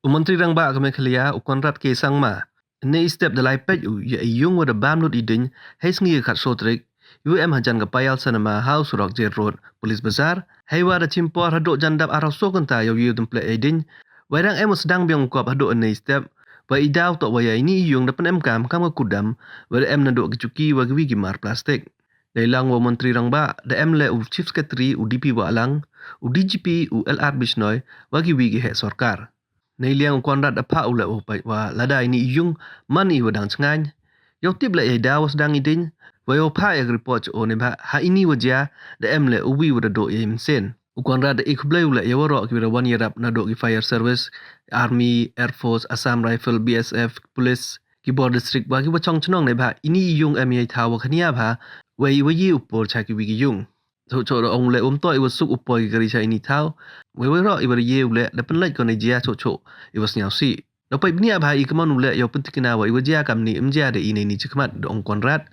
Menteri rang ba kami khalia ukonrat ke sangma. Ne step dalai pet ya yung wada bamlut idin hes ngi khat sotrik. UM hajan ka payal sanama house rock jet road police bazar hay wada chimpor hado jandap arau sokanta yo yu temple idin. Wairang emos sedang biang kuap hado ne step. Wa idau tok waya ini yung dapan emkam kam ka kudam wada em nado kecuki wa gwi gimar plastik. Dailang wa menteri rang ba da em le u chief secretary u DP wa alang u DGP u LR Bisnoy wa gwi gi he sarkar. Nei liang konrat apa ula upai wa lada ini yung mani wadang cengany. Yo tip la daw sedang idin wa yo pa eg report o ne ba ha ini wajia da emle uwi wada do yem sen. Konrat ikblay ula yo ro ki 1 year up na do ki fire service, army, air force, Assam rifle, BSF, police ki border district wa ki wachong chnong ne ba ini yung MI thawa khania ba wa yi upor cha ki wi ki yung. So ông lệ to it was suk upoi gari cha ini thao we ro ibar ye ule da pen like kone jia it was nyao si do pai bnia ba I kaman ule yo pentikina wa iwajia kam ni imjia de ini ni chikmat do ong konrat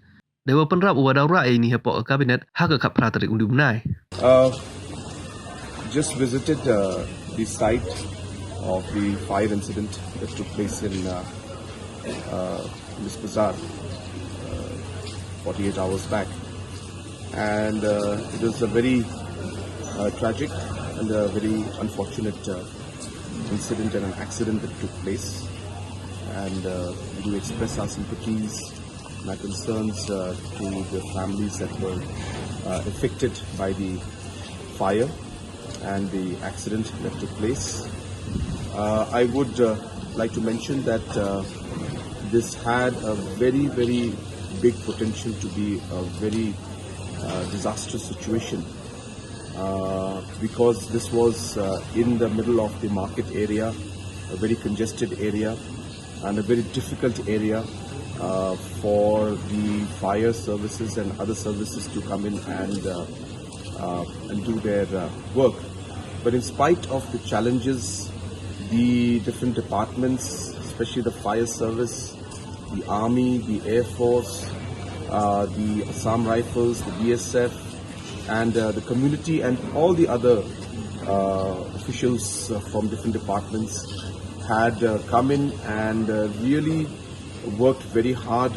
de wa penrap wa da ra ini hepo cabinet ha ka khap pratrik undu bunai just visited the site of the fire incident that took place in this bazaar 48 hours back. And it was a very tragic and a very unfortunate incident and an accident that took place. And we do express our sympathies and our concerns to the families that were affected by the fire and the accident that took place. I would like to mention that this had a very, very big potential to be a very disastrous situation because this was in the middle of the market area, a very congested area and a very difficult area for the fire services and other services to come in and do their work. But in spite of the challenges, the different departments, especially the fire service, the army, the air force, the Assam Rifles, the BSF, and the community and all the other officials from different departments had come in and really worked very hard.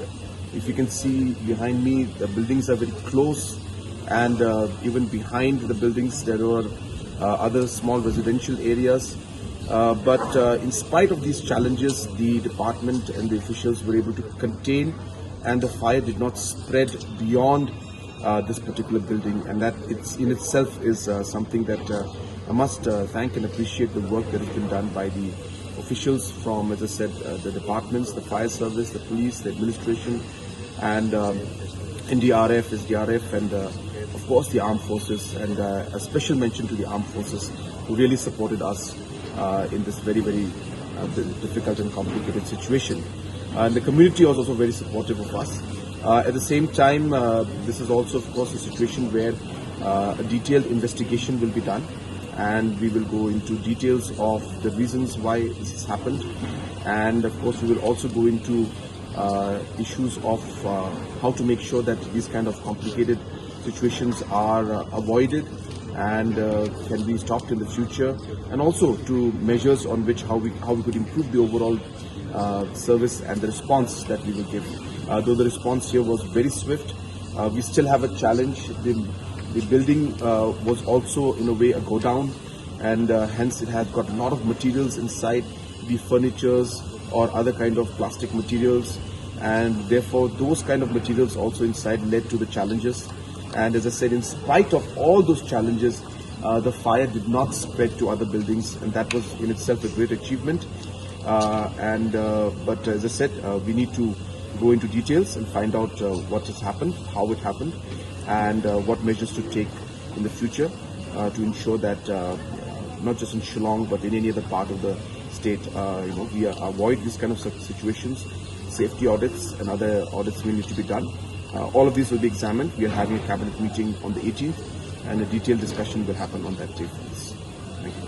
If you can see behind me, the buildings are very close, and even behind the buildings there were other small residential areas. But in spite of these challenges, the department and the officials were able to contain, and the fire did not spread beyond this particular building, and that in itself is something that I must thank and appreciate the work that has been done by the officials from, as I said, the departments, the fire service, the police, the administration, and NDRF, SDRF, and of course the armed forces, and a special mention to the armed forces who really supported us in this very, very difficult and complicated situation. And the community was also very supportive of us. At the same time, this is also, of course, a situation where a detailed investigation will be done, and we will go into details of the reasons why this has happened. And of course, we will also go into issues of how to make sure that these kind of complicated situations are avoided and can be stopped in the future, and also to measures on which how we could improve the overall service and the response that we will give. Though the response here was very swift, we still have a challenge. The building was also in a way a go down, and hence it has got a lot of materials inside, the furnitures or other kind of plastic materials, and therefore those kind of materials also inside led to the challenges. And as I said, in spite of all those challenges, the fire did not spread to other buildings, and that was in itself a great achievement. But as I said, we need to go into details and find out what has happened, how it happened, and what measures to take in the future to ensure that not just in Shillong but in any other part of the state, we avoid these kind of situations. Safety audits and other audits will need to be done. All of these will be examined. We are having a cabinet meeting on the 18th, and a detailed discussion will happen on that day. Thank you.